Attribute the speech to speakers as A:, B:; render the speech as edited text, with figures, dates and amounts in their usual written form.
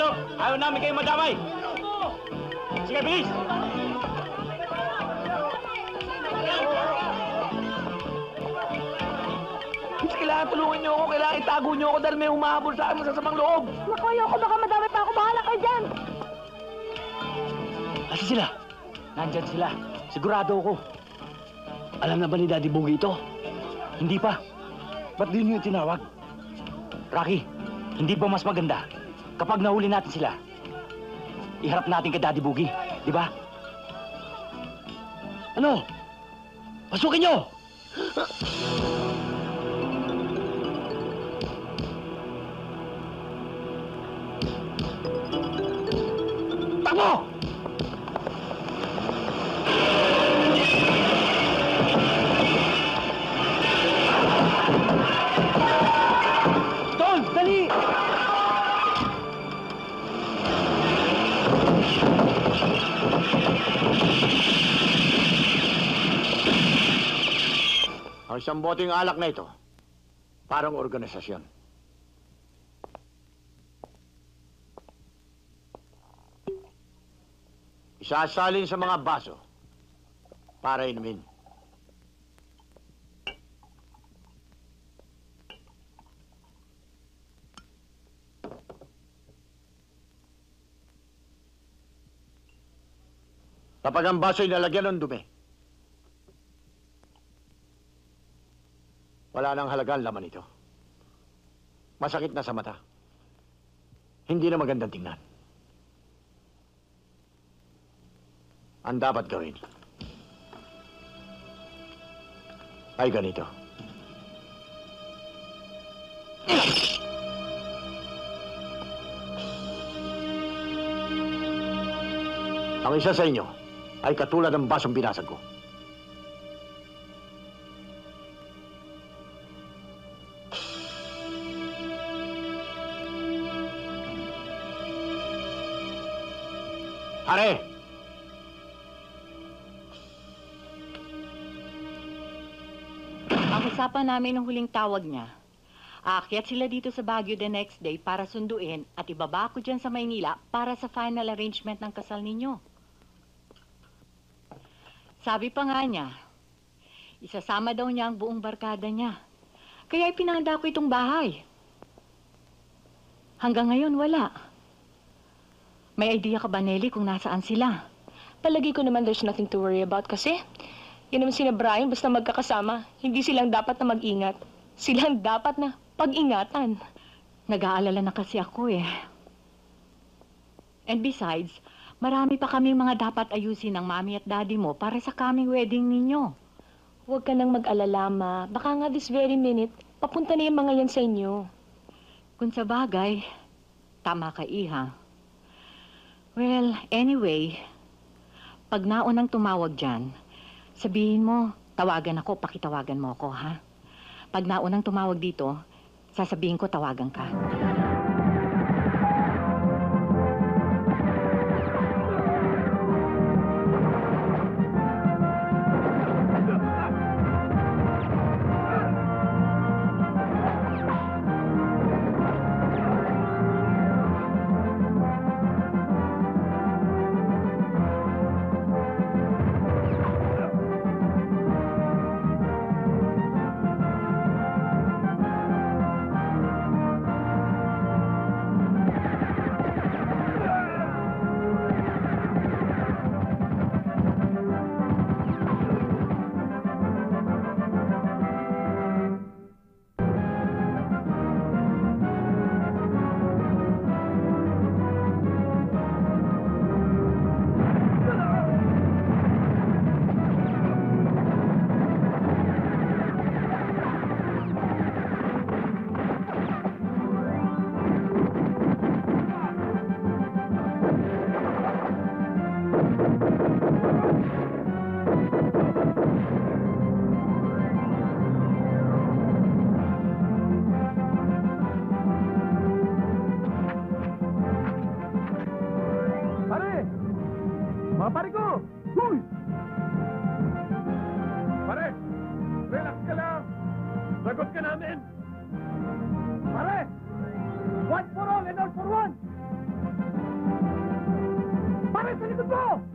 A: kayo! Ayaw namin kayo madamay! Sige, bilis!
B: Kailangan tulungan niyo ako. Kailangan itago niyo ako dahil may humahabol sa akin masasamang loob.
C: Naku, ayoko. Baka madami pa ako. Bahala kayo dyan.
B: Kasi sila. Nandyan sila. Sigurado ako. Alam na ba ni Daddy Boogie ito? Hindi pa. Ba't di niyo tinawag? Rocky, hindi ba mas maganda kapag nahuli natin sila? Iharap natin kay Daddy Boogie, di ba? Ano? Pasukin niyo! Takbo! Don, dali!
D: Ang isang boteng alak na ito, parang organisasyon. Isasalin sa mga baso para inumin. Kapag ang baso ay nalagyan ng dumi, wala nang halaga ang laman ito. Masakit na sa mata. Hindi na magandang tingnan. Ang dapat gawin ay ganito. Ang isa sa inyo ay katulad ng basong binasag ko. Pare!
E: Ang usapan namin ng huling tawag niya, aakyat sila dito sa Baguio the next day para sunduin at ibaba ko dyan sa Maynila para sa final arrangement ng kasal ninyo. Sabi pa nga niya, isasama daw niya ang buong barkada niya. Kaya ipinahanda ko itong bahay. Hanggang ngayon, wala. May idea ka ba, Nelly, kung nasaan sila?
C: Palagi ko naman there's nothing to worry about kasi yun naman sina Brian, basta magkakasama, hindi silang dapat na mag-ingat. Silang dapat na pag-ingatan.
E: Nag-aalala na kasi ako eh. And besides, marami pa kaming mga dapat ayusin ng mami at daddy mo para sa coming wedding ninyo.
C: Huwag ka nang mag-alala, Ma. Baka nga this very minute, papunta na yung mga yan sa inyo.
E: Kung sa bagay, tama ka, Iha. Well, anyway, pag naunang tumawag dyan, sabihin mo, tawagan ako, pakitawagan mo ako, ha? Pag naunang tumawag dito, sasabihin ko tawagan ka.
B: Mga pare ko! Huy! Pare! Relax ka lang! Lagot ka namin! Pare! One for all and all for one! sa likod mo!